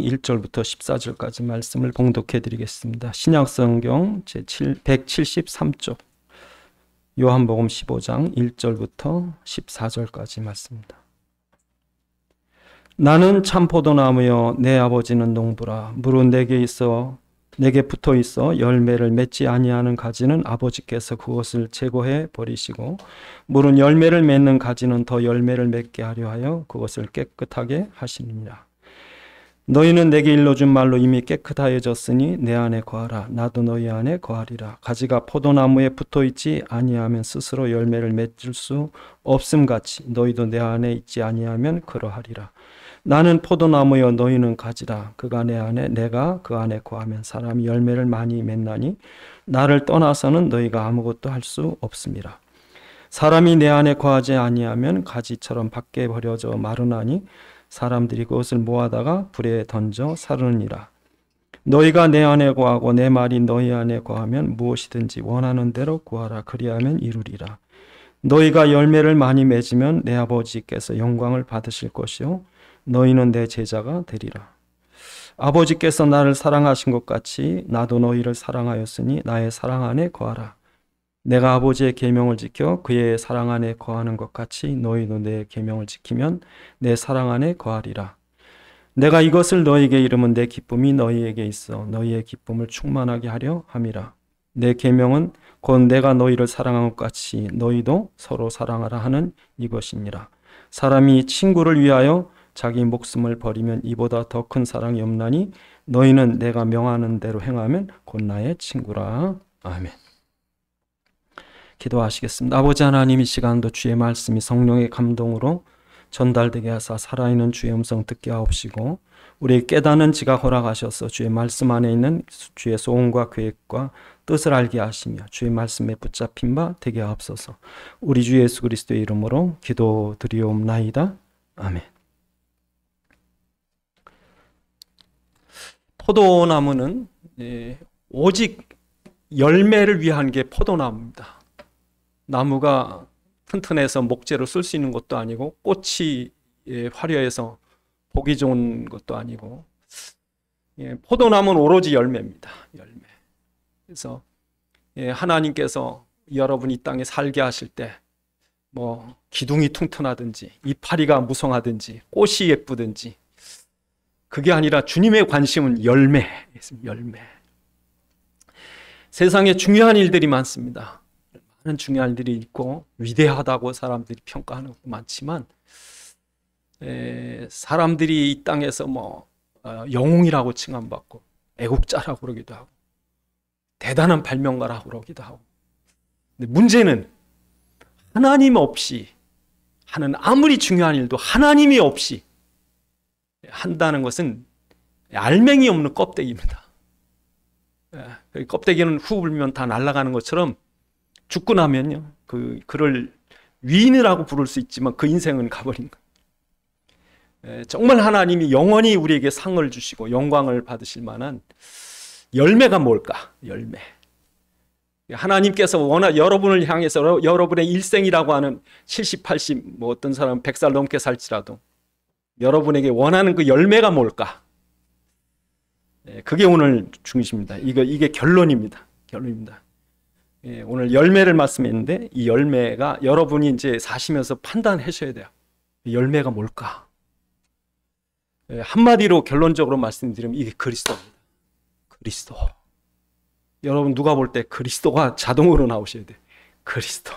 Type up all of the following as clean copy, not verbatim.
1절부터 14절까지 말씀을 봉독해 드리겠습니다. 신약성경 제173쪽 요한복음 15장 1절부터 14절까지 말씀입니다. 나는 참 포도나무여 내 아버지는 농부라. 무릇 내게 붙어 있어 열매를 맺지 아니하는 가지는 아버지께서 그것을 제거해 버리시고, 무릇 열매를 맺는 가지는 더 열매를 맺게 하려 하여 그것을 깨끗하게 하시느니라. 너희는 내게 일러준 말로 이미 깨끗하여졌으니 내 안에 거하라. 나도 너희 안에 거하리라. 가지가 포도나무에 붙어 있지 아니하면 스스로 열매를 맺을 수 없음같이 너희도 내 안에 있지 아니하면 그러하리라. 나는 포도나무여 너희는 가지라. 그가 내 안에 내가 그 안에 거하면 사람이 열매를 많이 맺나니 나를 떠나서는 너희가 아무것도 할 수 없음이라. 사람이 내 안에 거하지 아니하면 가지처럼 밖에 버려져 마르나니 사람들이 그것을 모아다가 불에 던져 사르느니라. 너희가 내 안에 거하고 내 말이 너희 안에 거하면 무엇이든지 원하는 대로 구하라. 그리하면 이루리라. 너희가 열매를 많이 맺으면 내 아버지께서 영광을 받으실 것이요 너희는 내 제자가 되리라. 아버지께서 나를 사랑하신 것 같이 나도 너희를 사랑하였으니 나의 사랑 안에 거하라. 내가 아버지의 계명을 지켜 그의 사랑 안에 거하는 것 같이 너희도 내 계명을 지키면 내 사랑 안에 거하리라. 내가 이것을 너희에게 이르면 내 기쁨이 너희에게 있어 너희의 기쁨을 충만하게 하려 함이라. 내 계명은 곧 내가 너희를 사랑한 것 같이 너희도 서로 사랑하라 하는 이것이니라. 사람이 친구를 위하여 자기 목숨을 버리면 이보다 더 큰 사랑이 없나니 너희는 내가 명하는 대로 행하면 곧 나의 친구라. 아멘. 기도하시겠습니다. 아버지 하나님, 이 시간도 주의 말씀이 성령의 감동으로 전달되게 하사 살아있는 주의 음성 듣게 하옵시고, 우리 깨닫는 지각 허락하셔서 주의 말씀 안에 있는 주의 소원과 계획과 뜻을 알게 하시며 주의 말씀에 붙잡힌 바 되게 하옵소서. 우리 주 예수 그리스도의 이름으로 기도드리옵나이다. 아멘. 포도나무는 오직 열매를 위한 게 포도나무입니다. 나무가 튼튼해서 목재로 쓸 수 있는 것도 아니고 꽃이 화려해서 보기 좋은 것도 아니고, 포도나무는 오로지 열매입니다. 열매. 그래서 하나님께서 여러분이 이 땅에 살게 하실 때 뭐 기둥이 튼튼하든지 이파리가 무성하든지 꽃이 예쁘든지 그게 아니라 주님의 관심은 열매. 세상에 중요한 일들이 많습니다. 많은 중요한 일들이 있고 위대하다고 사람들이 평가하는 것도 많지만, 사람들이 이 땅에서 영웅이라고 칭함받고 애국자라고 그러기도 하고 대단한 발명가라고 그러기도 하고, 근데 문제는 하나님 없이 하는 아무리 중요한 일도 하나님이 없이 한다는 것은 알맹이 없는 껍데기입니다. 껍데기는 후 불면 다 날아가는 것처럼 죽고 나면요, 그를 위인이라고 부를 수 있지만 그 인생은 가버린 거예요. 정말 하나님이 영원히 우리에게 상을 주시고 영광을 받으실 만한 열매가 뭘까? 열매. 하나님께서 여러분을 향해서 여러분의 일생이라고 하는 70, 80, 어떤 사람은 100살 넘게 살지라도 여러분에게 원하는 그 열매가 뭘까? 그게 오늘 중심입니다. 이게 결론입니다. 오늘 열매를 말씀했는데 이 열매가 여러분이 이제 사시면서 판단하셔야 돼요. 열매가 뭘까? 한마디로 결론적으로 말씀드리면 이게 그리스도입니다. 그리스도. 여러분 누가 볼 때 그리스도가 자동으로 나오셔야 돼요. 그리스도.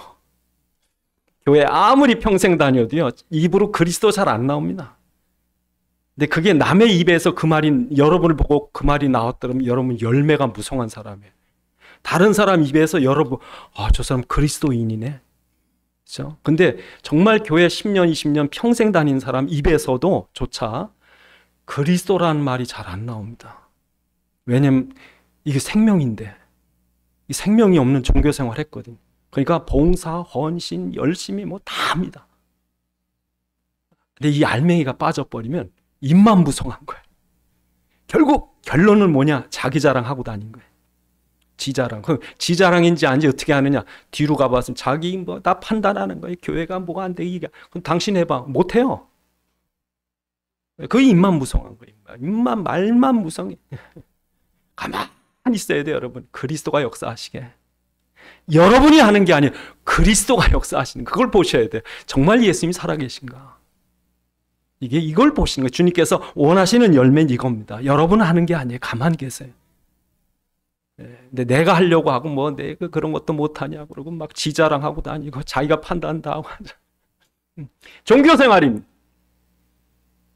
교회 아무리 평생 다녀도요, 입으로 그리스도 잘 안 나옵니다. 근데 그게 남의 입에서 그 말이, 여러분을 보고 그 말이 나왔다면 여러분 열매가 무성한 사람이에요. 다른 사람 입에서 여러분, 저 사람 그리스도인이네. 그렇죠? 근데 정말 교회 10년, 20년 평생 다닌 사람 입에서도 조차 그리스도라는 말이 잘 안 나옵니다. 왜냐면 이게 생명인데, 이 생명이 없는 종교생활 했거든요. 그러니까 봉사, 헌신, 열심히 다 합니다. 근데 이 알맹이가 빠져버리면 입만 무성한 거예요. 결국 결론은 뭐냐? 자기 자랑하고 다닌 거예요. 지자랑. 그럼 지자랑인지 아닌지 어떻게 하느냐? 뒤로 가봤으면 자기 나 판단하는 거예요. 교회가 뭐가 안 돼. 그럼 당신 해봐. 못해요. 그 입만 무성한 거예요. 말만 무성해. 가만히 있어야 돼요, 여러분. 그리스도가 역사하시게. 여러분이 하는 게 아니에요. 그리스도가 역사하시는 그걸 보셔야 돼요. 정말 예수님이 살아계신가? 이걸 보시는 거예요. 주님께서 원하시는 열매는 이겁니다. 여러분은 하는 게 아니에요. 가만히 계세요. 근데 내가 하려고 하고 뭐 내가 그런 것도 못하냐 그러고 막 지자랑하고 다니고 자기가 판단다 하고 종교 생활입니다.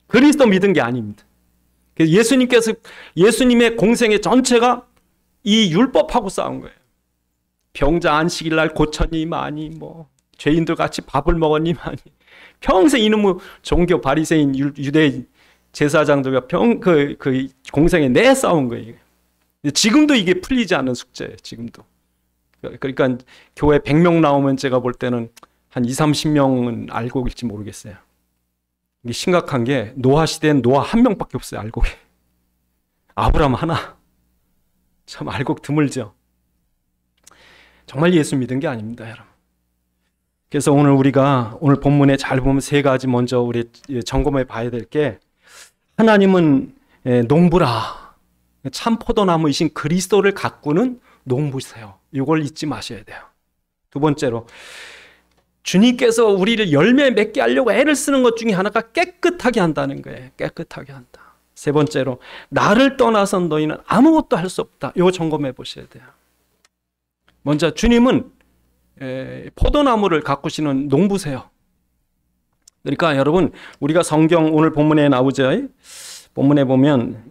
그리스도 믿은 게 아닙니다. 예수님께서 예수님의 공생의 전체가 이 율법하고 싸운 거예요. 병자 안식일 날 고쳤니 많이 뭐 죄인들 같이 밥을 먹었니 많이 평생 이놈의 종교 바리새인 유대 제사장들과 그 공생에 내 싸운 거예요. 지금도 이게 풀리지 않는 숙제예요. 지금도. 그러니까 교회 100명 나오면 제가 볼 때는 한 20-30명은 알고 있을지 모르겠어요. 이게 심각한 게 노아 시대엔 노아 한 명밖에 없어요. 알고. 아브라함 하나. 참 알고 드물죠. 정말 예수 믿은 게 아닙니다, 여러분. 그래서 우리가 오늘 본문에 잘 보면 세 가지 먼저 우리 점검해 봐야 될 게 하나님은 농부라. 참 포도나무이신 그리스도를 가꾸는 농부세요. 이걸 잊지 마셔야 돼요. 두 번째로 주님께서 우리를 열매 맺게 하려고 애를 쓰는 것 중에 하나가 깨끗하게 한다는 거예요. 깨끗하게 한다. 세 번째로 나를 떠나선 너희는 아무것도 할 수 없다. 이거 점검해 보셔야 돼요. 먼저 주님은 포도나무를 가꾸시는 농부세요. 그러니까 여러분 우리가 성경 오늘 본문에 나오죠. 본문에 보면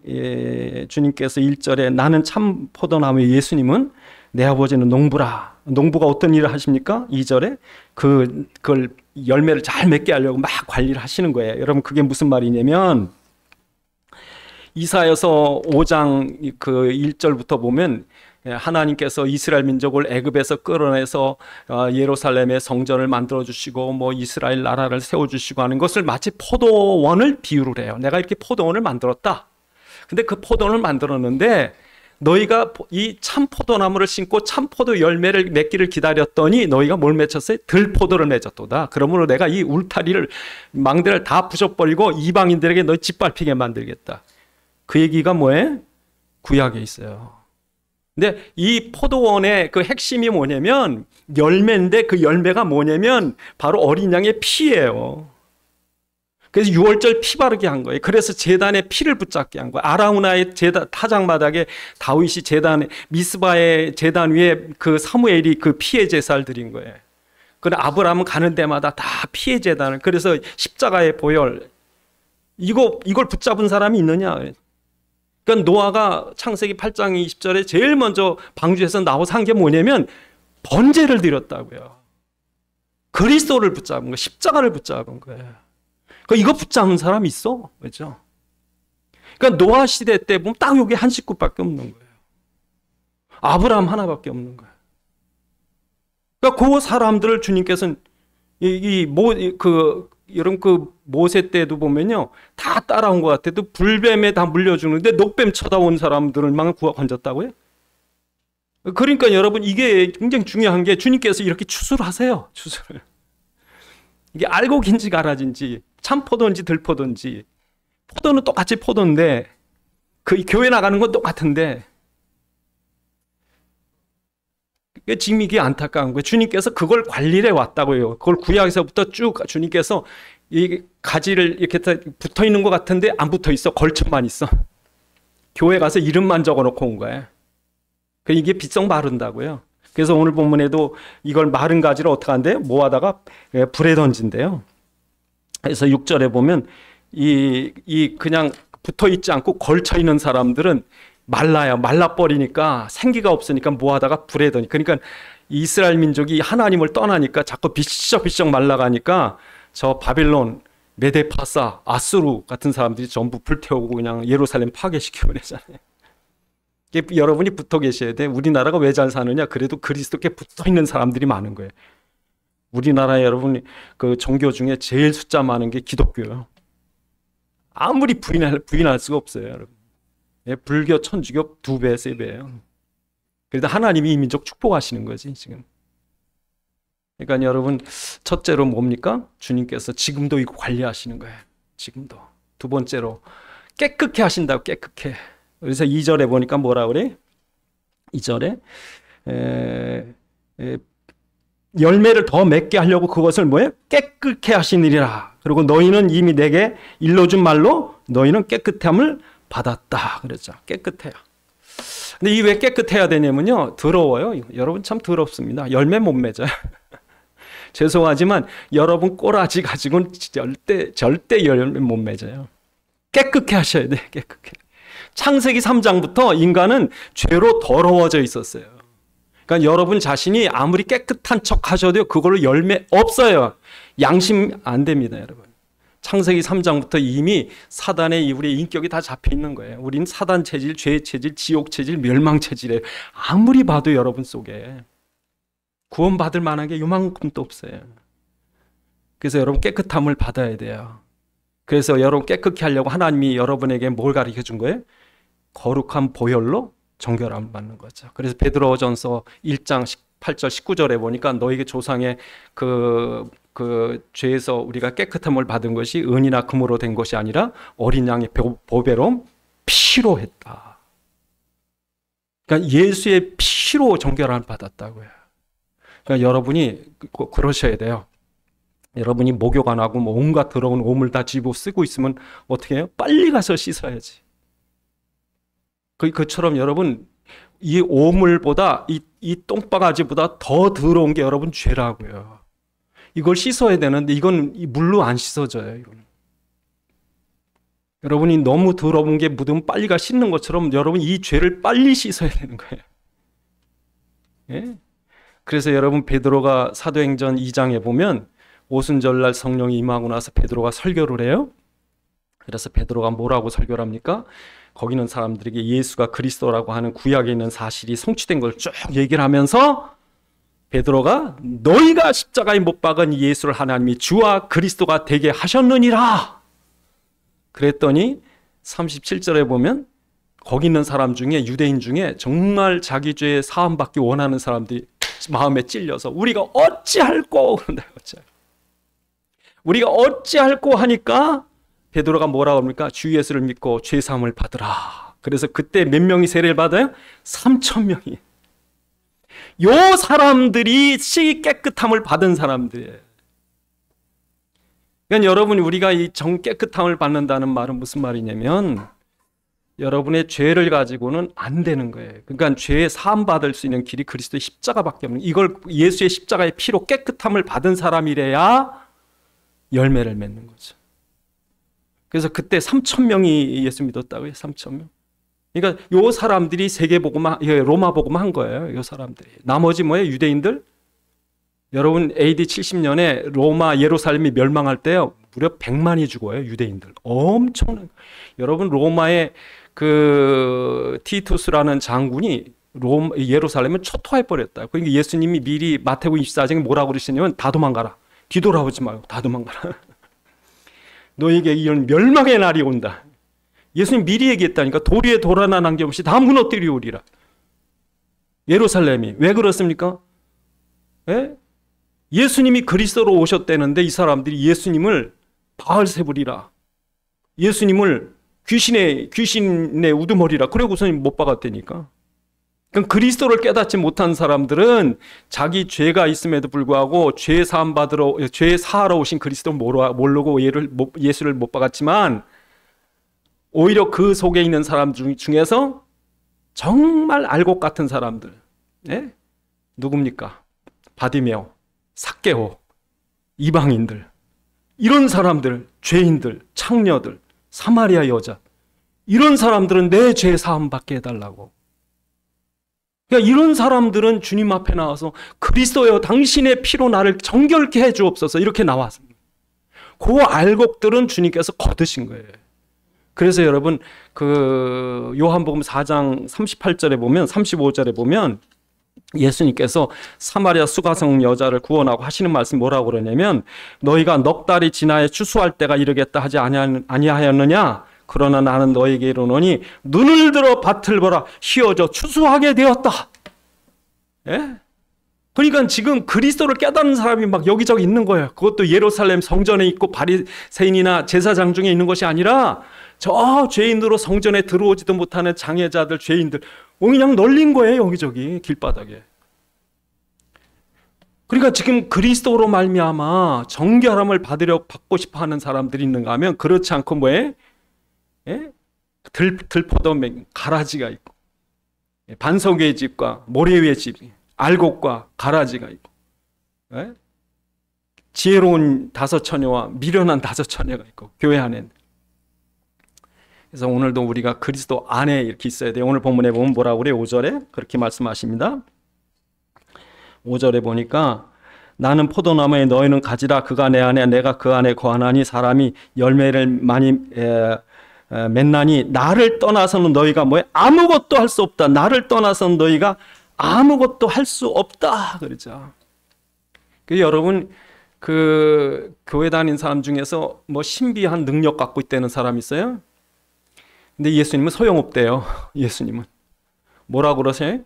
주님께서 1절에 나는 참 포도나무의 예수님은 내 아버지는 농부라. 농부가 어떤 일을 하십니까? 2절에 그걸 열매를 잘 맺게 하려고 막 관리를 하시는 거예요. 여러분 그게 무슨 말이냐면 이사야서 5장 그 1절부터 보면 하나님께서 이스라엘 민족을 애굽에서 끌어내서 예루살렘의 성전을 만들어 주시고 뭐 이스라엘 나라를 세워 주시고 하는 것을 마치 포도원을 비유를 해요. 내가 이렇게 포도원을 만들었다. 근데 그 포도원을 만들었는데 너희가 이 참 포도나무를 심고 참 포도 열매를 맺기를 기다렸더니 너희가 뭘 맺혔어요? 들포도를 맺었도다. 그러므로 내가 이 울타리를 망대를 다 부셔버리고 이방인들에게 너희 짓밟히게 만들겠다. 그 얘기가 뭐예요? 구약에 있어요. 근데 이 포도원의 그 핵심이 뭐냐면 열매인데 그 열매가 뭐냐면 바로 어린 양의 피예요. 그래서 6월절 피 바르게 한 거예요. 그래서 제단에 피를 붙잡게 한 거예요. 아라우나의 타작마당에 다윗이 제단에 미스바의 제단 위에 그 사무엘이 그 피의 제사를 드린 거예요. 그래 아브라함은 가는 데마다 다 피의 제단을 그래서 십자가의 보혈 이걸 붙잡은 사람이 있느냐? 그러니까 노아가 창세기 8장 20절에 제일 먼저 방주에서 나와서 한 게 뭐냐면 번제를 드렸다고요. 그리스도를 붙잡은 거예요. 십자가를 붙잡은 거예요. 이거 붙잡은 사람이 있어. 그렇죠? 그러니까 노아 시대 때 보면 딱 여기 한 식구밖에 없는 거예요. 아브라함 하나밖에 없는 거예요. 그러니까 그 사람들을 주님께서는 여러분 그 모세 때도 보면요 다 따라온 것 같아도 불뱀에 다 물려주는데 녹뱀 쳐다온 사람들만 구하 건졌다고요? 그러니까 여러분 이게 굉장히 중요한 게 주님께서 이렇게 추수하세요. 추수를 이게 알곡인지 가라진지 참포도인지 들포도인지 포도는 똑같이 포도인데 그 교회 나가는 건 똑같은데 지금 이게 안타까운 거예요. 주님께서 그걸 관리해 왔다고요. 그걸 구약에서부터 쭉 주님께서 이 가지를 이렇게 붙어 있는 것 같은데 안 붙어 있어. 걸쳐만 있어. 교회 가서 이름만 적어 놓고 온 거예요. 이게 빛성 마른다고요. 그래서 오늘 본문에도 이걸 마른 가지를 어떻게 한대요? 모아다가 불에 던진대요. 그래서 6절에 보면 이 그냥 붙어 있지 않고 걸쳐 있는 사람들은 말라요. 말라버리니까 생기가 없으니까 모아다가 불에 던지. 그러니까 이스라엘 민족이 하나님을 떠나니까 자꾸 비쩍비쩍 말라가니까 저 바빌론, 메데파사, 아수르 같은 사람들이 전부 불태우고 그냥 예루살렘 파괴시키고 그러잖아요. 여러분이 붙어 계셔야 돼. 우리나라가 왜 잘 사느냐? 그래도 그리스도께 붙어 있는 사람들이 많은 거예요. 우리나라 여러분이 그 종교 중에 제일 숫자 많은 게 기독교예요. 아무리 부인할 수가 없어요, 여러분. 불교, 천주교 2배, 3배예요. 그래도 하나님이 이 민족 축복하시는 거지 지금. 그러니까 여러분 첫째로 뭡니까? 주님께서 지금도 이거 관리하시는 거예요. 지금도. 두 번째로 깨끗게 하신다고, 깨끗게. 그래서 2절에 보니까 뭐라 그래? 2절에 열매를 더 맺게 하려고 그것을 뭐예요? 깨끗게 하시느니라. 그리고 너희는 이미 내게 일러준 말로 너희는 깨끗함을 받았다. 그랬죠. 깨끗해요. 근데 이 왜 깨끗해야 되냐면요, 더러워요. 여러분 참 더럽습니다. 열매 못 맺어요. 죄송하지만 여러분 꼬라지 가지고는 절대 열매 못 맺어요. 깨끗게 하셔야 돼. 깨끗게. 창세기 3장부터 인간은 죄로 더러워져 있었어요. 그러니까 여러분 자신이 아무리 깨끗한 척 하셔도 그걸로 열매 없어요. 양심 안 됩니다, 여러분. 창세기 3장부터 이미 사단의 우리의 인격이 다 잡혀 있는 거예요. 우리는 사단 체질, 죄 체질, 지옥 체질, 멸망 체질이에요. 아무리 봐도 여러분 속에 구원받을 만한 게 요만큼도 없어요. 그래서 여러분 깨끗함을 받아야 돼요. 그래서 여러분 깨끗게 하려고 하나님이 여러분에게 뭘 가르쳐 준 거예요? 거룩한 보혈로 정결함을 받는 거죠. 그래서 베드로전서 1장 18절 19절에 보니까 너에게 조상의 그 죄에서 우리가 깨끗함을 받은 것이 은이나 금으로 된 것이 아니라 어린 양의 보배로움 피로 했다. 그러니까 예수의 피로 정결함을 받았다고요. 그러니까 여러분이 그러셔야 돼요. 여러분이 목욕 안 하고 온갖 더러운 오물 다 집어 쓰고 있으면 어떻게 해요? 빨리 가서 씻어야지. 그처럼 여러분 이 오물보다 이 똥바가지보다 더 더러운 게 여러분 죄라고요. 이걸 씻어야 되는데 이건 물로 안 씻어져요. 이건. 여러분이 너무 더러운 게 묻으면 빨리 가 씻는 것처럼 여러분 이 죄를 빨리 씻어야 되는 거예요. 예? 그래서 여러분 베드로가 사도행전 2장에 보면 오순절날 성령이 임하고 나서 베드로가 설교를 해요. 그래서 베드로가 뭐라고 설교를 합니까? 거기 있는 사람들에게 예수가 그리스도라고 하는 구약에 있는 사실이 성취된 걸 쭉 얘기를 하면서 베드로가 너희가 십자가에 못 박은 예수를 하나님이 주와 그리스도가 되게 하셨느니라. 그랬더니 37절에 보면 거기 있는 사람 중에 유대인 중에 정말 자기 죄에 사함받기 원하는 사람들이 마음에 찔려서 우리가 어찌할꼬 그런다고. 우리가 어찌할꼬 하니까 베드로가 뭐라고 합니까? 주 예수를 믿고 죄 사함을 받으라. 그래서 그때 몇 명이 세례를 받아요? 3,000명이. 요 사람들이 깨끗함을 받은 사람들이에요. 그러니까 여러분 우리가 이 깨끗함을 받는다는 말은 무슨 말이냐면 여러분의 죄를 가지고는 안 되는 거예요. 그러니까 죄 사함 받을 수 있는 길이 그리스도의 십자가밖에 없는, 이걸 예수의 십자가의 피로 깨끗함을 받은 사람이래야 열매를 맺는 거죠. 그래서 그때 3,000명이 예수 믿었다고요. 3,000명. 그러니까 요 사람들이 세계복음, 로마 복음 한 거예요. 요 사람들이. 나머지 뭐예요? 유대인들. 여러분 AD 70년에 로마 예루살렘이 멸망할 때요, 무려 100만이 죽어요. 유대인들. 엄청난. 여러분 로마의 그 티투스라는 장군이 예루살렘을 초토화해 버렸다. 그러니까 예수님이 미리 마태복음 24장에 뭐라고 그러시냐면 다 도망가라. 뒤돌아오지 말고 다 도망가라. 너에게 이런 멸망의 날이 온다. 예수님 미리 얘기했다니까. 도리에 돌 하나 남김없이 다 무너뜨리오리라. 예루살렘이 왜 그렇습니까? 예? 예수님이 그리스도로 오셨다는데 이 사람들이 예수님을 바알세불이라, 예수님을 귀신의 우두머리라 그러고서는 못 박았다니까. 그러니까 그리스도를 깨닫지 못한 사람들은 자기 죄가 있음에도 불구하고 죄 사하러 오신 그리스도를 모르고 예수를 못 박았지만 오히려 그 속에 있는 사람 중에서 정말 알곡 같은 사람들, 예? 누굽니까? 바디메오, 삭개오, 이방인들, 이런 사람들, 죄인들, 창녀들, 사마리아 여자, 이런 사람들은 내 죄 사함 받게 해달라고. 그러니까 이런 사람들은 주님 앞에 나와서 그리스도여 당신의 피로 나를 정결케 해 주옵소서 이렇게 나왔습니다. 그 알곡들은 주님께서 거두신 거예요. 그래서 여러분 그 요한복음 4장 38절에 보면 35절에 보면 예수님께서 사마리아 수가성 여자를 구원하고 하시는 말씀 뭐라고 그러냐면 너희가 넉 달이 지나야 추수할 때가 이르겠다 하지 아니하였느냐? 그러나 나는 너에게 이르노니 눈을 들어 밭을 보라 휘어져 추수하게 되었다. 예? 그러니까 지금 그리스도를 깨닫는 사람이 막 여기저기 있는 거예요. 그것도 예루살렘 성전에 있고 바리새인이나 제사장 중에 있는 것이 아니라 저 죄인으로 성전에 들어오지도 못하는 장애자들, 죄인들 그냥 널린 거예요. 여기저기 길바닥에. 그러니까 지금 그리스도로 말미암아 정결함을 받고 싶어 하는 사람들이 있는가 하면 그렇지 않고 뭐에? 예? 들포도맹 가라지가 있고, 반석의 집과 모래 위의 집, 알곡과 가라지가 있고, 예? 지혜로운 다섯 처녀와 미련한 다섯 처녀가 있고, 교회 안에. 그래서 오늘도 우리가 그리스도 안에 이렇게 있어야 돼요. 오늘 본문에 보면 뭐라고 그래요? 5절에 그렇게 말씀하십니다. 5절에 보니까 나는 포도나무에 너희는 가지라. 그가 내 안에 내가 그 안에 거하나니 사람이 열매를 많이 맺나니 나를 떠나서는 너희가 뭐해? 아무것도 할 수 없다. 나를 떠나서는 너희가 아무것도 할 수 없다. 그러죠. 여러분 그 교회 다닌 사람 중에서 뭐 신비한 능력 갖고 있다는 사람 있어요? 근데 예수님은 소용없대요. 예수님은 뭐라고 그러세요?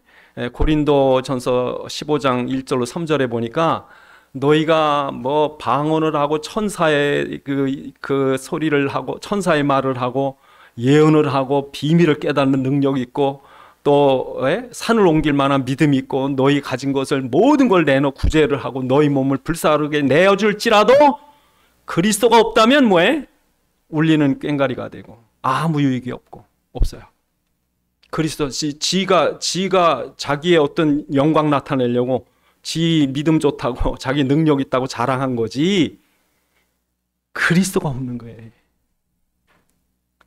고린도전서 15장 1절로 3절에 보니까 너희가 뭐 방언을 하고 천사의 그 소리를 하고 천사의 말을 하고 예언을 하고 비밀을 깨닫는 능력이 있고 또 산을 옮길 만한 믿음이 있고 너희 가진 것을 모든 걸 내놓고 구제를 하고 너희 몸을 불사르게 내어줄지라도 그리스도가 없다면 뭐해? 울리는 꽹과리가 되고 아무 유익이 없어요. 그리스도 지가 자기의 어떤 영광 나타내려고 지 믿음 좋다고 자기 능력 있다고 자랑한 거지 그리스도가 없는 거예요.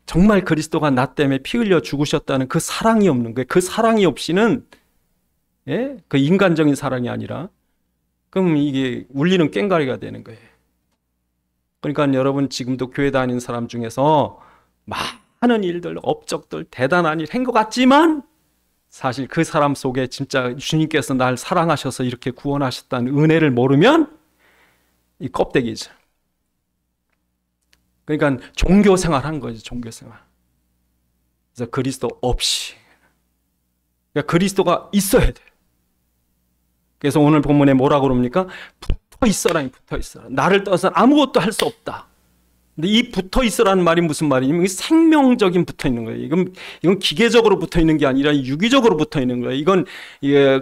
정말 그리스도가 나 때문에 피 흘려 죽으셨다는 그 사랑이 없는 거예요. 그 사랑이 없이는 그 인간적인 사랑이 아니라 그럼 이게 울리는 꽹과리가 되는 거예요. 그러니까 여러분 지금도 교회 다니는 사람 중에서 많은 일들, 업적들, 대단한 일 한 것 같지만 사실 그 사람 속에 진짜 주님께서 날 사랑하셔서 이렇게 구원하셨다는 은혜를 모르면 이 껍데기죠. 그러니까 종교생활 한 거죠. 종교생활. 그래서 그리스도 없이 그러니까 그리스도가 있어야 돼. 그래서 오늘 본문에 뭐라고 그럽니까? 붙어 있어라. 나를 떠나서 아무것도 할 수 없다. 근데 이 붙어 있으라는 말이 무슨 말이냐면 생명적인 붙어 있는 거예요. 이건 기계적으로 붙어 있는 게 아니라 유기적으로 붙어 있는 거예요. 이건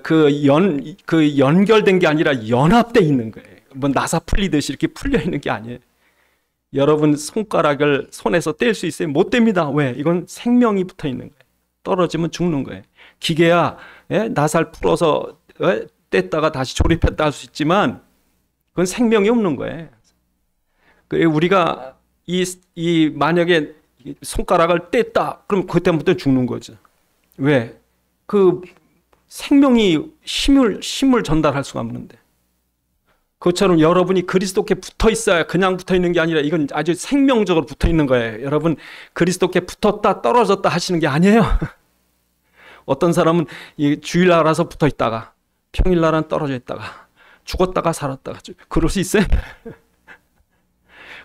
그 연결된 게 아니라 연합돼 있는 거예요. 뭐 나사 풀리듯이 이렇게 풀려 있는 게 아니에요. 여러분 손가락을 손에서 뗄 수 있어요? 못 뗍니다. 왜? 이건 생명이 붙어 있는 거예요. 떨어지면 죽는 거예요. 기계야 나사를 풀어서 뗐다가 다시 조립했다 할 수 있지만 그건 생명이 없는 거예요. 우리가 만약에 손가락을 뗐다 그럼 그때부터 죽는 거죠. 왜? 그 생명이 힘을 전달할 수가 없는데. 그것처럼 여러분이 그리스도께 붙어 있어야 그냥 붙어 있는 게 아니라 이건 아주 생명적으로 붙어 있는 거예요. 여러분 그리스도께 붙었다 떨어졌다 하시는 게 아니에요. 어떤 사람은 주일날 와서 붙어 있다가 평일날은 떨어져 있다가 죽었다가 살았다가 그럴 수 있어요?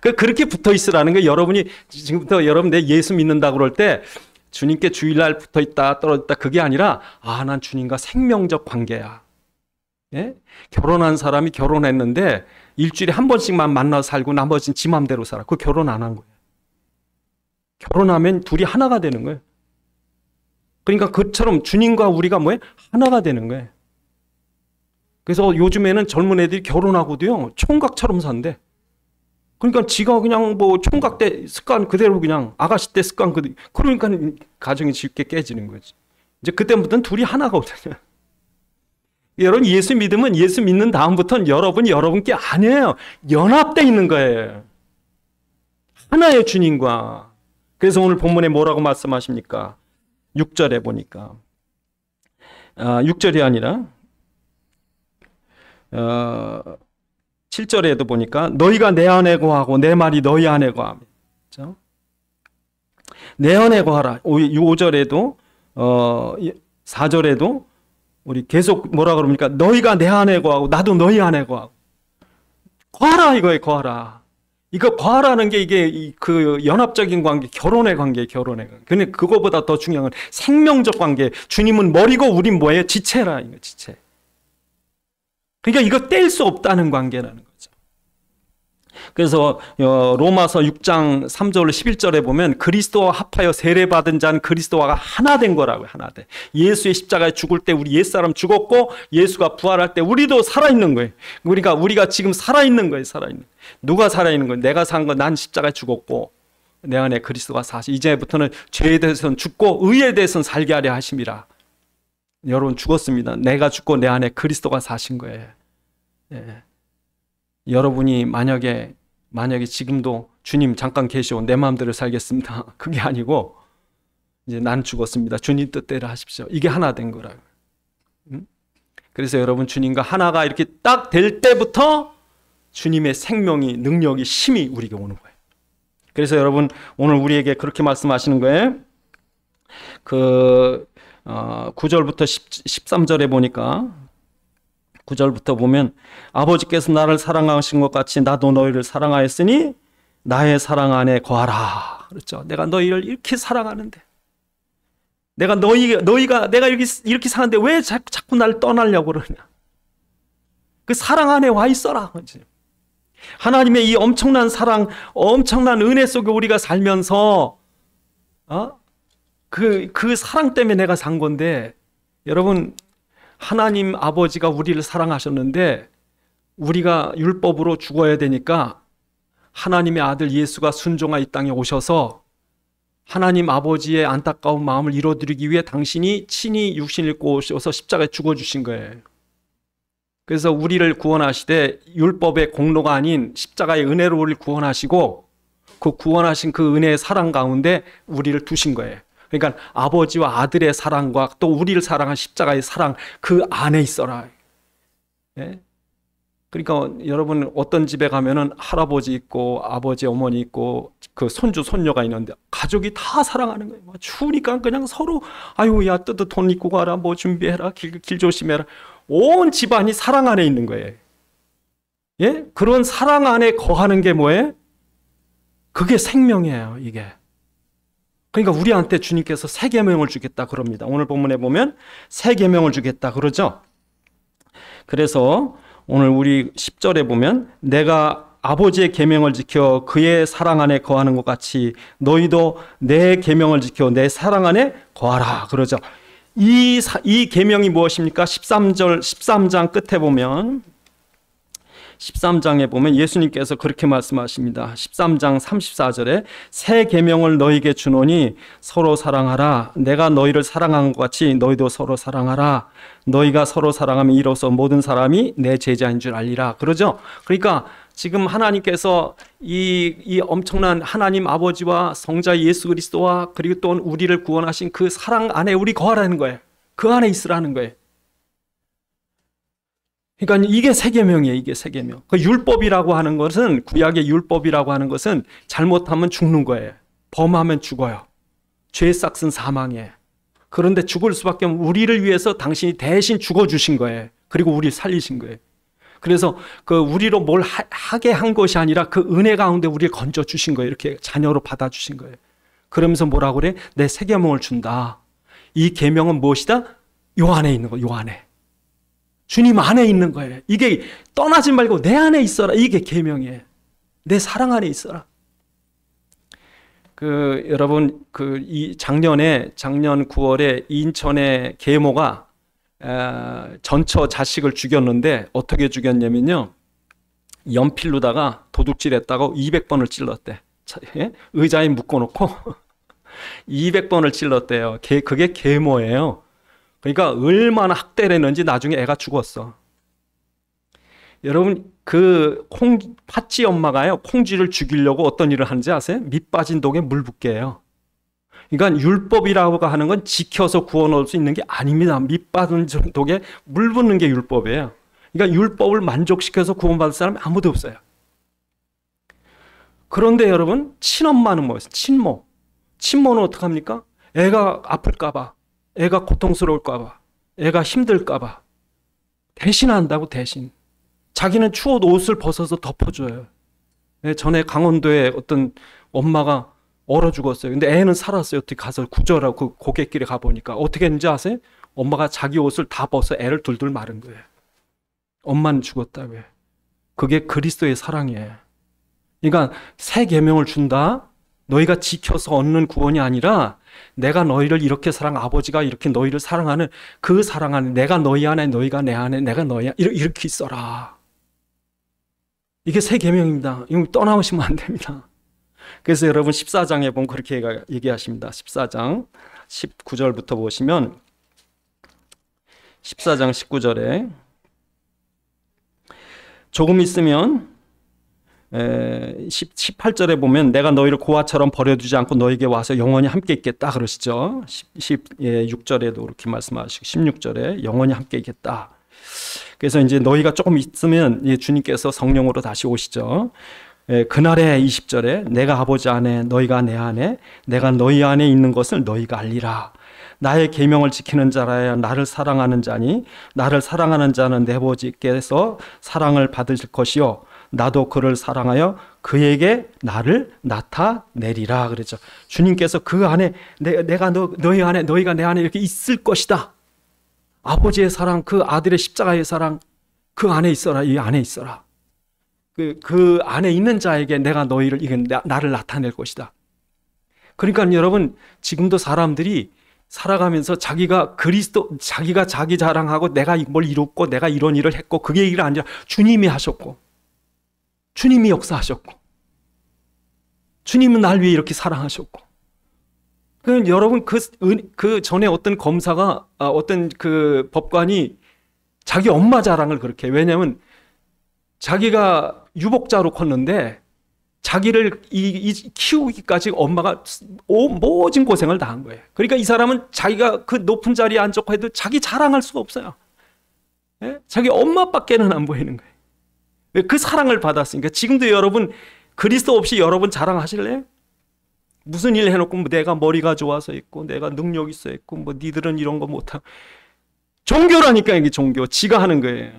그렇게 붙어 있으라는 게 여러분이 지금부터 여러분 내 예수 믿는다 그럴 때 주님께 주일날 붙어 있다 떨어졌다 그게 아니라 난 주님과 생명적 관계야. 결혼한 사람이 결혼했는데 일주일에 한 번씩만 만나서 살고 나머지는 지 맘대로 살아. 그거 결혼 안 한 거예요. 결혼하면 둘이 하나가 되는 거예요. 그러니까 그처럼 주님과 우리가 뭐예요? 하나가 되는 거예요. 그래서 요즘에는 젊은 애들이 결혼하고도요 총각처럼 산대. 그러니까 지가 그냥 뭐 총각 때 습관 그대로 그냥 아가씨 때 습관 그대로 그러니까 가정이 쉽게 깨지는 거지. 이제 그때부터는 둘이 하나가 없잖아요. 여러분 예수 믿으면 예수 믿는 다음부터는 여러분이 여러분께 아니에요. 연합돼 있는 거예요. 하나의 주님과. 그래서 오늘 본문에 뭐라고 말씀하십니까? 6절에 보니까 6절이 아니라 7절에도 보니까 너희가 내 안에 거하고 내 말이 너희 안에 거하며 그렇죠? 내 안에 거하라. 5절에도 4절에도 우리 계속 뭐라 그럽니까? 너희가 내 안에 거하고 나도 너희 안에 거하고 거하라 이거예요. 거하라. 이거 거하라는 게 이게 그 연합적인 관계, 결혼의 관계. 근데 그거보다 더 중요한 건 생명적 관계. 주님은 머리고 우린 뭐예요? 지체라 이거 지체. 그러니까 이거 뗄 수 없다는 관계라는 거죠. 그래서 로마서 6장 3절 11절에 보면 그리스도와 합하여 세례받은 자는 그리스도와 하나 된 거라고요. 하나 돼. 예수의 십자가에 죽을 때 우리 옛사람 죽었고 예수가 부활할 때 우리도 살아있는 거예요. 그러니까 우리가 지금 살아있는 거예요. 살아있는. 누가 살아있는 거예요? 내가 산 거 난 십자가에 죽었고 내 안에 그리스도가 사시. 이제부터는 죄에 대해서는 죽고 의에 대해서는 살게 하려 하심이라. 여러분 죽었습니다. 내가 죽고 내 안에 그리스도가 사신 거예요. 예. 여러분이 만약에 지금도 주님 잠깐 계시오 내 마음대로 살겠습니다. 그게 아니고 이제 난 죽었습니다. 주님 뜻대로 하십시오. 이게 하나 된 거라고요. 그래서 여러분 주님과 하나가 이렇게 딱 될 때부터 주님의 생명이 능력이 힘이 우리에게 오는 거예요. 그래서 여러분 오늘 우리에게 그렇게 말씀하시는 거예요. 9절부터 13절에 보니까 9절부터 보면 아버지께서 나를 사랑하신 것 같이 나도 너희를 사랑하였으니 나의 사랑 안에 거하라. 그렇죠. 내가 너희를 이렇게 사랑하는데 내가 너희가 내가 이렇게 사는데 왜 자꾸 나를 떠나려고 그러냐. 그 사랑 안에 와 있어라. 그렇지. 하나님의 이 엄청난 사랑, 엄청난 은혜 속에 우리가 살면서 그 사랑 때문에 내가 산 건데 여러분 하나님 아버지가 우리를 사랑하셨는데 우리가 율법으로 죽어야 되니까 하나님의 아들 예수가 순종하 이 땅에 오셔서 하나님 아버지의 안타까운 마음을 이루어드리기 위해 당신이 친히 육신을 입고 오셔서 십자가에 죽어주신 거예요. 그래서 우리를 구원하시되 율법의 공로가 아닌 십자가의 은혜로 우리를 구원하시고 그 구원하신 그 은혜의 사랑 가운데 우리를 두신 거예요. 그러니까 아버지와 아들의 사랑과 또 우리를 사랑한 십자가의 사랑 그 안에 있어라. 예? 그러니까 여러분 어떤 집에 가면은 할아버지 있고 아버지 어머니 있고 그 손주 손녀가 있는데 가족이 다 사랑하는 거예요. 추우니까 그냥 서로 아유 야 뜨뜻 돈 입고 가라 뭐 준비해라 길 조심해라. 온 집안이 사랑 안에 있는 거예요. 예? 그런 사랑 안에 거하는 게 뭐예요? 그게 생명이에요. 이게. 그러니까 우리한테 주님께서 새 계명을 주겠다 그럽니다. 오늘 본문에 보면 새 계명을 주겠다 그러죠. 그래서 오늘 우리 10절에 보면 내가 아버지의 계명을 지켜 그의 사랑 안에 거하는 것 같이 너희도 내 계명을 지켜 내 사랑 안에 거하라 그러죠. 이 계명이 무엇입니까? 13장 끝에 보면 13장에 보면 예수님께서 그렇게 말씀하십니다. 13장 34절에 새 계명을 너희에게 주노니 서로 사랑하라. 내가 너희를 사랑한 것 같이 너희도 서로 사랑하라. 너희가 서로 사랑하면 이로써 모든 사람이 내 제자인 줄 알리라. 그러죠? 그러니까 지금 하나님께서 이 엄청난 하나님 아버지와 성자 예수 그리스도와 그리고 또 우리를 구원하신 그 사랑 안에 우리 거하라는 거예요. 그 안에 있으라는 거예요. 그러니까 이게 새 계명이에요. 이게 새 계명. 그 율법이라고 하는 것은 구약의 율법이라고 하는 것은 잘못하면 죽는 거예요. 범하면 죽어요. 죄의 싹은 사망이에요. 그런데 죽을 수밖에 없는 우리를 위해서 당신이 대신 죽어주신 거예요. 그리고 우리를 살리신 거예요. 그래서 그 우리로 뭘 하게 한 것이 아니라 그 은혜 가운데 우리를 건져 주신 거예요. 이렇게 자녀로 받아 주신 거예요. 그러면서 뭐라고 그래? 내 새 계명을 준다. 이 계명은 무엇이다? 요 안에 있는 거, 요 안에. 주님 안에 있는 거예요. 이게 떠나지 말고 내 안에 있어라. 이게 계명이에요. 내 사랑 안에 있어라. 여러분 작년 9월에 인천의 계모가 전처 자식을 죽였는데 어떻게 죽였냐면요. 연필로다가 도둑질했다고 200번을 찔렀대. 의자에 묶어놓고 200번을 찔렀대요. 그게 계모예요. 그러니까 얼마나 학대를 했는지 나중에 애가 죽었어. 여러분 팥쥐 엄마가요 콩쥐를 죽이려고 어떤 일을 하는지 아세요? 밑 빠진 독에 물 붓게 해요. 그러니까 율법이라고 하는 건 지켜서 구원 얻을 수 있는 게 아닙니다. 밑 빠진 독에 물 붓는 게 율법이에요. 그러니까 율법을 만족시켜서 구원받을 사람이 아무도 없어요. 그런데 여러분 친엄마는 뭐였어요? 친모는 어떡합니까? 애가 아플까 봐, 애가 고통스러울까 봐, 애가 힘들까 봐 대신한다고. 대신 자기는 추운 옷을 벗어서 덮어줘요. 전에 강원도에 어떤 엄마가 얼어 죽었어요. 근데 애는 살았어요. 어떻게 가서 구조라고 그 고갯길에 가보니까 어떻게 했는지 아세요? 엄마가 자기 옷을 다 벗어 애를 둘둘 마른 거예요. 엄마는 죽었다고요. 그게 그리스도의 사랑이에요. 그러니까 새 계명을 준다. 너희가 지켜서 얻는 구원이 아니라 내가 너희를 이렇게 아버지가 이렇게 너희를 사랑하는 그 사랑 안에 내가 너희 안에 너희가 내 안에 내가 너희 안에 이렇게 있어라. 이게 새 계명입니다. 이거 떠나오시면 안 됩니다. 그래서 여러분 14장에 보면 그렇게 얘기하십니다. 14장 19절부터 보시면 14장 19절에 조금 있으면 18절에 보면 내가 너희를 고아처럼 버려두지 않고 너에게 와서 영원히 함께 있겠다 그러시죠. 16절에도 그렇게 말씀하시고 16절에 영원히 함께 있겠다. 그래서 이제 너희가 조금 있으면 주님께서 성령으로 다시 오시죠. 그날에 20절에 내가 아버지 안에 너희가 내 안에 내가 너희 안에 있는 것을 너희가 알리라. 나의 계명을 지키는 자라야 나를 사랑하는 자니 나를 사랑하는 자는 내 아버지께서 사랑을 받으실 것이요 나도 그를 사랑하여 그에게 나를 나타내리라 그랬죠. 주님께서 그 안에 내가 너희 안에 너희가 내 안에 이렇게 있을 것이다. 아버지의 사랑, 그 아들의 십자가의 사랑 그 안에 있어라. 이 안에 있어라. 그 안에 있는 자에게 내가 너희를 나를 나타낼 것이다. 그러니까 여러분 지금도 사람들이 살아가면서 자기가 자기 자랑하고 내가 뭘 이뤘고 내가 이런 일을 했고 그게 얘기가 아니라 주님이 하셨고 주님이 역사하셨고 주님은 날 위해 이렇게 사랑하셨고 그러니까 여러분 그 전에 어떤 검사가 어떤 그 법관이 자기 엄마 자랑을 그렇게 해요. 왜냐하면 자기가 유복자로 컸는데 자기를 키우기까지 엄마가 모진 고생을 다 한 거예요. 그러니까 이 사람은 자기가 그 높은 자리에 앉았고 해도 자기 자랑할 수가 없어요. 예? 자기 엄마밖에는 안 보이는 거예요. 그 사랑을 받았으니까 지금도 여러분 그리스도 없이 여러분 자랑하실래요? 무슨 일 해놓고 뭐 내가 머리가 좋아서 있고 내가 능력 있어 있고 뭐 니들은 이런 거 못하고 종교라니까 이게 종교 지가 하는 거예요.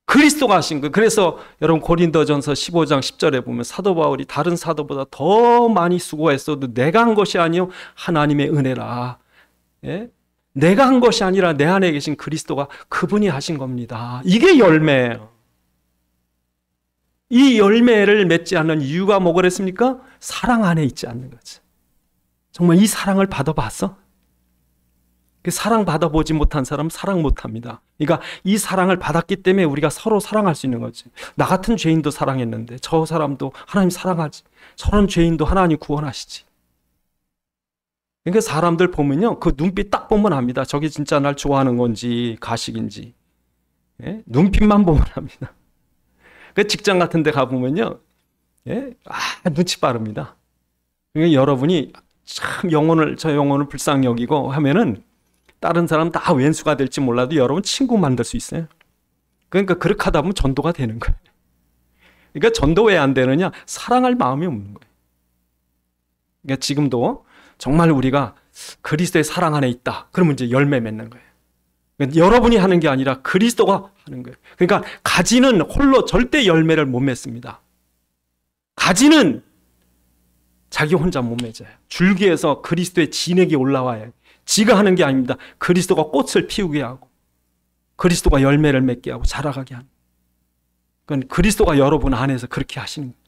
그리스도가 하신 거예요. 그래서 여러분 고린도전서 15장 10절에 보면 사도 바울이 다른 사도보다 더 많이 수고했어도 내가 한 것이 아니요 하나님의 은혜라. 예? 내가 한 것이 아니라 내 안에 계신 그리스도가 그분이 하신 겁니다. 이게 열매예요. 이 열매를 맺지 않는 이유가 뭐겠습니까? 사랑 안에 있지 않는 거지. 정말 이 사랑을 받아봤어? 그 사랑 받아보지 못한 사람은 사랑 못합니다. 그러니까 이 사랑을 받았기 때문에 우리가 서로 사랑할 수 있는 거지. 나 같은 죄인도 사랑했는데 저 사람도 하나님 사랑하지. 저런 죄인도 하나님 구원하시지. 그러니까 사람들 보면요. 그 눈빛 딱 보면 압니다. 저게 진짜 날 좋아하는 건지 가식인지. 예? 눈빛만 보면 압니다. 그 직장 같은 데 가보면요. 예? 눈치 빠릅니다. 그러니까 여러분이 참 저 영혼을 불쌍히 여기고 하면은 다른 사람 다 왼수가 될지 몰라도 여러분 친구 만들 수 있어요. 그러니까 그렇게 하다 보면 전도가 되는 거예요. 그러니까 전도 왜 안 되느냐? 사랑할 마음이 없는 거예요. 그러니까 지금도 정말 우리가 그리스도의 사랑 안에 있다. 그러면 이제 열매 맺는 거예요. 그러니까 여러분이 하는 게 아니라 그리스도가 하는 거예요. 그러니까 가지는 홀로 절대 열매를 못 맺습니다. 가지는 자기 혼자 못 맺어요. 줄기에서 그리스도의 진액이 올라와야 해요. 지가 하는 게 아닙니다. 그리스도가 꽃을 피우게 하고 그리스도가 열매를 맺게 하고 자라가게 하는. 그건 그리스도가 여러분 안에서 그렇게 하시는 거예요.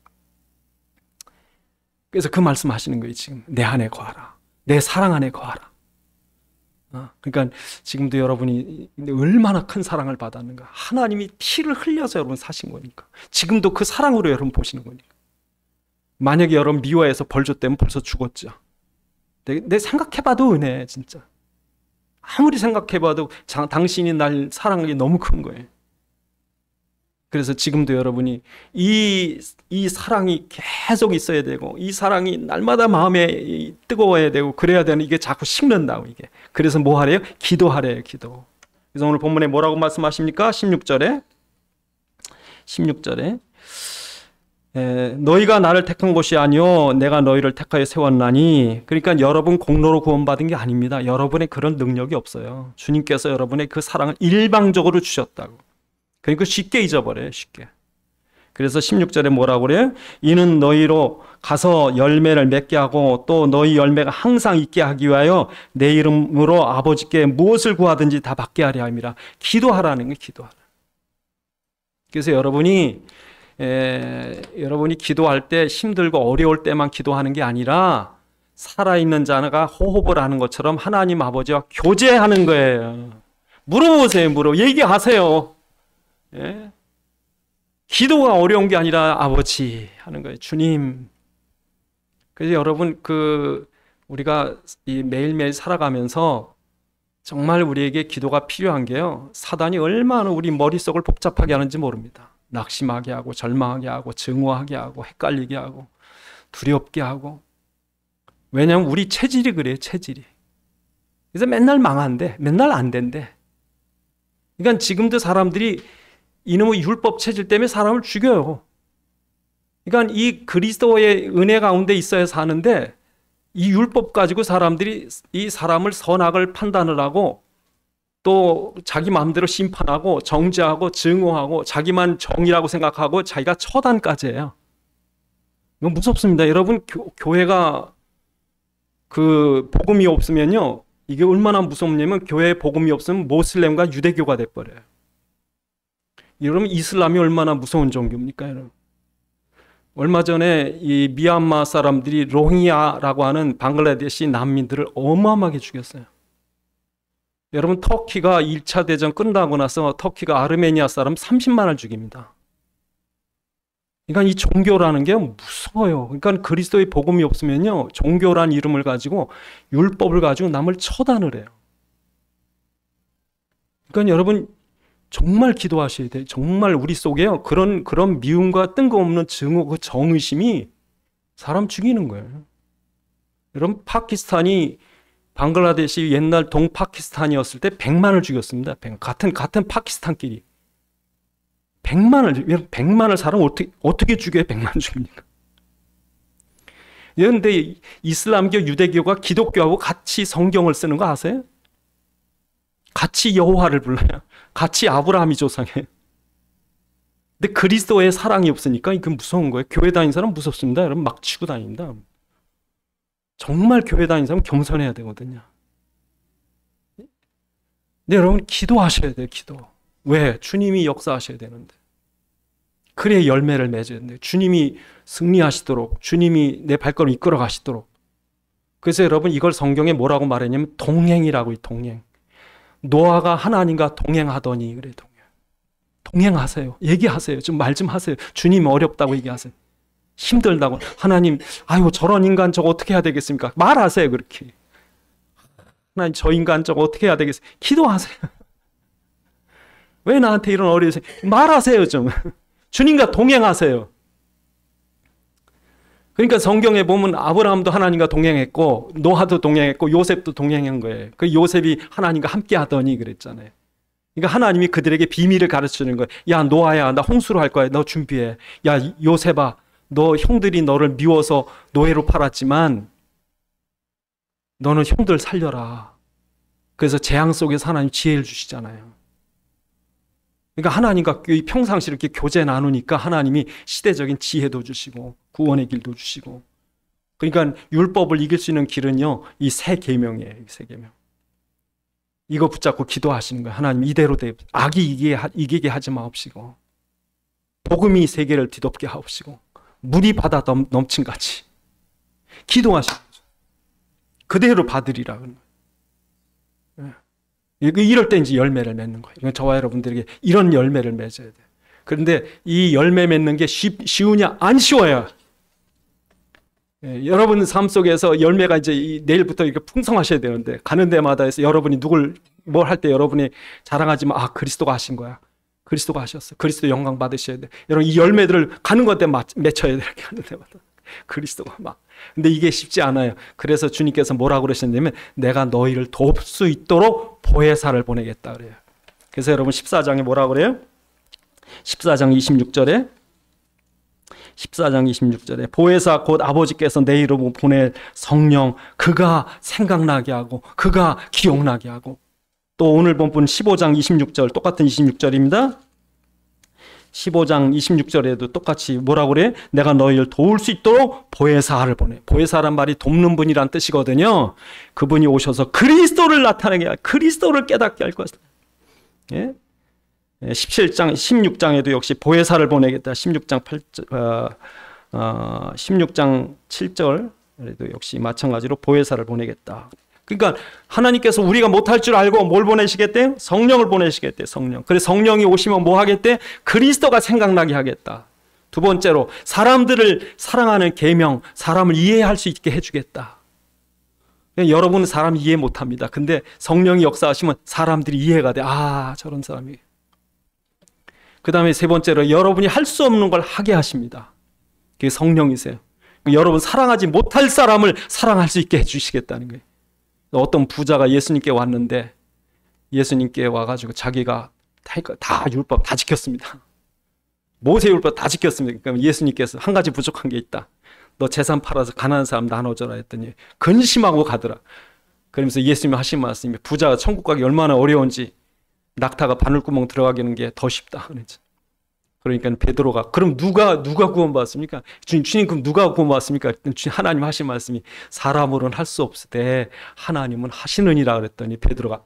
그래서 그 말씀 하시는 거예요. 지금 내 안에 거하라. 내 사랑 안에 거하라. 그러니까 지금도 여러분이 얼마나 큰 사랑을 받았는가. 하나님이 피를 흘려서 여러분 사신 거니까. 지금도 그 사랑으로 여러분 보시는 거니까. 만약에 여러분 미워해서 벌 줬다면 벌써 죽었죠. 내 생각해봐도 은혜 진짜. 아무리 생각해봐도 당신이 날 사랑하기 너무 큰 거예요. 그래서 지금도 여러분이 이 사랑이 계속 있어야 되고 이 사랑이 날마다 마음에 뜨거워야 되고 그래야 되는 이게 자꾸 식는다고 이게. 그래서 뭐 하래요? 기도하래요. 기도. 그래서 오늘 본문에 뭐라고 말씀하십니까? 16절에 너희가 나를 택한 것이 아니요 내가 너희를 택하여 세웠나니. 그러니까 여러분 공로로 구원받은 게 아닙니다. 여러분의 그런 능력이 없어요. 주님께서 여러분의 그 사랑을 일방적으로 주셨다고. 그러니까 쉽게 잊어버려요. 쉽게. 그래서 16절에 뭐라고 그래요? 이는 너희로 가서 열매를 맺게 하고 또 너희 열매가 항상 있게 하기 위하여 내 이름으로 아버지께 무엇을 구하든지 다 받게 하려 함이라. 기도하라는 거예요. 기도하라. 그래서 여러분이 기도할 때 힘들고 어려울 때만 기도하는 게 아니라 살아있는 자가 호흡을 하는 것처럼 하나님 아버지와 교제하는 거예요. 물어보세요. 얘기하세요. 예? 기도가 어려운 게 아니라 아버지 하는 거예요. 주님. 그래서 여러분 우리가 이 매일매일 살아가면서 정말 우리에게 기도가 필요한 게요. 사단이 얼마나 우리 머릿속을 복잡하게 하는지 모릅니다. 낙심하게 하고 절망하게 하고 증오하게 하고 헷갈리게 하고 두렵게 하고. 왜냐하면 우리 체질이 그래요. 체질이. 그래서 맨날 망한대. 맨날 안 된대. 그러니까 지금도 사람들이 이놈의 율법 체질 때문에 사람을 죽여요. 그러니까 이 그리스도의 은혜 가운데 있어야 사는데 이 율법 가지고 사람들이 이 사람을 선악을 판단을 하고 또 자기 마음대로 심판하고 정죄하고 증오하고 자기만 정의라고 생각하고 자기가 처단까지 해요. 이건 무섭습니다. 여러분 교회가 복음이 없으면요. 이게 얼마나 무섭냐면 교회에 복음이 없으면 모슬렘과 유대교가 돼버려요. 여러분 이슬람이 얼마나 무서운 종교입니까? 여러분. 얼마 전에 이 미얀마 사람들이 로힝야라고 하는 방글라데시 난민들을 어마어마하게 죽였어요. 여러분 터키가 1차 대전 끝나고 나서 터키가 아르메니아 사람 30만을 죽입니다. 그러니까 이 종교라는 게 무서워요. 그러니까 그리스도의 복음이 없으면요. 종교란 이름을 가지고 율법을 가지고 남을 처단을 해요. 그러니까 여러분 정말 기도하셔야 돼요. 정말 우리 속에요. 그런 미움과 뜬금없는 증오, 그 정의심이 사람 죽이는 거예요. 여러분 파키스탄이 방글라데시 옛날 동파키스탄이었을 때 100만을 죽였습니다. 같은 파키스탄끼리. 100만을 사람 어떻게 죽여요? 100만 죽입니까? 그런데 이슬람교, 유대교가 기독교하고 같이 성경을 쓰는 거 아세요? 같이 여호와를 불러요. 같이 아브라함이 조상이에요. 근데 그리스도의 사랑이 없으니까 이게 무서운 거예요. 교회 다니는 사람 무섭습니다. 여러분 막 치고 다닙니다. 정말 교회 다니는 사람 겸손해야 되거든요. 근데 여러분 기도하셔야 돼요. 기도. 왜? 주님이 역사하셔야 되는데. 그래야 열매를 맺어야 돼요. 주님이 승리하시도록, 주님이 내 발걸음 이끌어 가시도록. 그래서 여러분 이걸 성경에 뭐라고 말했냐면 동행이라고. 동행. 노아가 하나님과 동행하더니 그래. 동행하세요. 얘기하세요. 좀 말 좀 하세요. 주님 어렵다고 얘기하세요. 힘들다고. 하나님 아이고 저런 인간 저거 어떻게 해야 되겠습니까? 말하세요. 그렇게. 하나님 저 인간 저거 어떻게 해야 되겠어요? 기도하세요. 왜 나한테 이런 어려움이 말하세요. 좀. 주님과 동행하세요. 그러니까 성경에 보면 아브라함도 하나님과 동행했고 노아도 동행했고 요셉도 동행한 거예요. 그 요셉이 하나님과 함께 하더니 그랬잖아요. 그러니까 하나님이 그들에게 비밀을 가르치는 거예요. 야 노아야 나 홍수로 할 거야. 너 준비해. 야 요셉아 너 형들이 너를 미워서 노예로 팔았지만 너는 형들 살려라. 그래서 재앙 속에서 하나님 지혜를 주시잖아요. 그러니까 하나님과 평상시 이렇게 교제 나누니까 하나님이 시대적인 지혜도 주시고 구원의 길도 주시고. 그러니까 율법을 이길 수 있는 길은요. 이 세 계명이에요. 이 세 계명. 이거 붙잡고 기도하시는 거예요. 하나님 이대로 악이 이기게 하지 마옵시고 복음이 세계를 뒤덮게 하옵시고 물이 바다 넘친 같이 기도하시는 거죠. 그대로 받으리라. 이럴 때 이제 열매를 맺는 거예요. 이건 저와 여러분들에게 이런 열매를 맺어야 돼요. 그런데 이 열매 맺는 게 쉬우냐? 안 쉬워요. 여러분 삶 속에서 열매가 이제 내일부터 이렇게 풍성하셔야 되는데 가는 데마다 해서 여러분이 뭘 할 때 여러분이 자랑하지만 그리스도가 하신 거야. 그리스도가 하셨어. 그리스도 영광 받으셔야 돼. 여러분 이 열매들을 가는 것에 맺혀야 돼. 이렇게 하는 데마다. 그리스도가 막. 근데 이게 쉽지 않아요. 그래서 주님께서 뭐라고 그러셨냐면 내가 너희를 돕을 수 있도록 보혜사를 보내겠다 그래요. 그래서 여러분 14장에 뭐라고 그래요? 14장 26절에 보혜사 곧 아버지께서 내 이름으로 보낼 성령 그가 생각나게 하고 그가 기억나게 하고 또 오늘 본문 15장 26절 똑같은 26절입니다. 15장 26절에도 똑같이 뭐라고 그래? 내가 너희를 도울 수 있도록 보혜사를 보내. 보혜사란 말이 돕는 분이란 뜻이거든요. 그분이 오셔서 그리스도를 나타내게 할, 그리스도를 깨닫게 할 것이다. 예? 17장, 16장에도 역시 보혜사를 보내겠다. 16장 7절에도 역시 마찬가지로 보혜사를 보내겠다. 그러니까 하나님께서 우리가 못할 줄 알고 뭘 보내시겠대요? 성령을 보내시겠대요. 성령. 그래서 성령이 오시면 뭐 하겠대? 그리스도가 생각나게 하겠다. 두 번째로 사람들을 사랑하는 계명, 사람을 이해할 수 있게 해주겠다. 여러분은 사람 이해 못합니다. 근데 성령이 역사하시면 사람들이 이해가 돼. 아, 저런 사람이. 그 다음에 세 번째로 여러분이 할 수 없는 걸 하게 하십니다. 그게 성령이세요. 여러분 사랑하지 못할 사람을 사랑할 수 있게 해주시겠다는 거예요. 어떤 부자가 예수님께 왔는데 예수님께 와가지고 자기가 다 율법 다 지켰습니다. 모세 율법 다 지켰습니다. 그러니까 예수님께서 한 가지 부족한 게 있다. 너 재산 팔아서 가난한 사람 나눠줘라 했더니 근심하고 가더라. 그러면서 예수님이 하신 말씀이 부자가 천국 가기 얼마나 어려운지 낙타가 바늘구멍 들어가기는 게 더 쉽다. 그러니까 베드로가 그럼 누가 구원받았습니까? 주님 그럼 누가 구원받았습니까? 하나님 하신 말씀이 사람으로는 할 수 없으되 하나님은 하시느니라 그랬더니 베드로가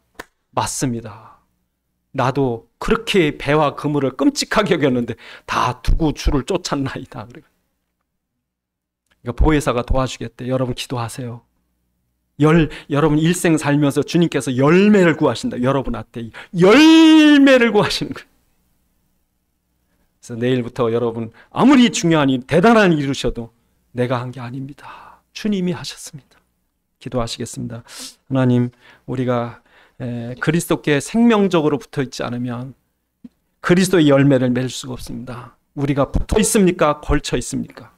맞습니다. 나도 그렇게 배와 그물을 끔찍하게 여겼는데 다 두고 주를 쫓았나이다. 그러니까 보혜사가 도와주겠대. 여러분 기도하세요. 여러분 일생 살면서 주님께서 열매를 구하신다. 여러분한테 열매를 구하시는 거예요. 그래서 내일부터 여러분 아무리 중요한 일, 대단한 일 이루셔도 내가 한 게 아닙니다. 주님이 하셨습니다. 기도하시겠습니다. 하나님, 우리가 그리스도께 생명적으로 붙어 있지 않으면 그리스도의 열매를 맺을 수가 없습니다. 우리가 붙어 있습니까? 걸쳐 있습니까?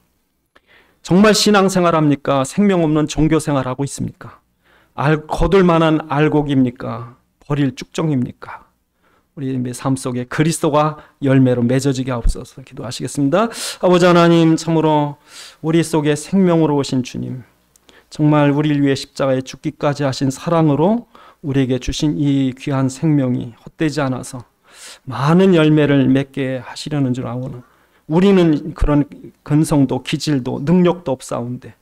정말 신앙생활 합니까? 생명 없는 종교생활 하고 있습니까? 거둘 만한 알곡입니까? 버릴 쭉정입니까? 우리의 삶 속에 그리스도가 열매로 맺어지게 하옵소서. 기도하시겠습니다. 아버지 하나님, 참으로 우리 속에 생명으로 오신 주님, 정말 우리를 위해 십자가에 죽기까지 하신 사랑으로 우리에게 주신 이 귀한 생명이 헛되지 않아서 많은 열매를 맺게 하시려는 줄 아오나 우리는 그런 근성도 기질도 능력도 없사온데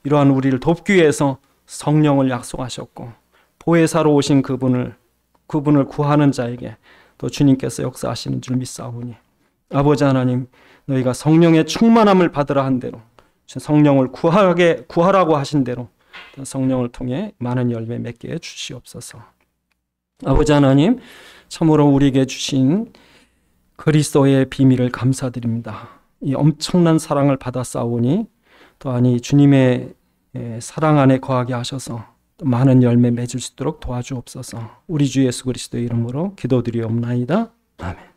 이러한 우리를 돕기 위해서 성령을 약속하셨고 보혜사로 오신 그분을 구하는 자에게 또 주님께서 역사하시는 줄 믿사오니 아버지 하나님, 너희가 성령의 충만함을 받으라 한 대로 성령을 구하라고 하신 대로 성령을 통해 많은 열매 맺게 해주시옵소서. 아버지 하나님, 참으로 우리에게 주신 그리스도의 비밀을 감사드립니다. 이 엄청난 사랑을 받아 싸우니 또한 주님의 사랑 안에 거하게 하셔서 또 많은 열매 맺을 수 있도록 도와주옵소서. 우리 주 예수 그리스도의 이름으로 기도드리옵나이다. 아멘.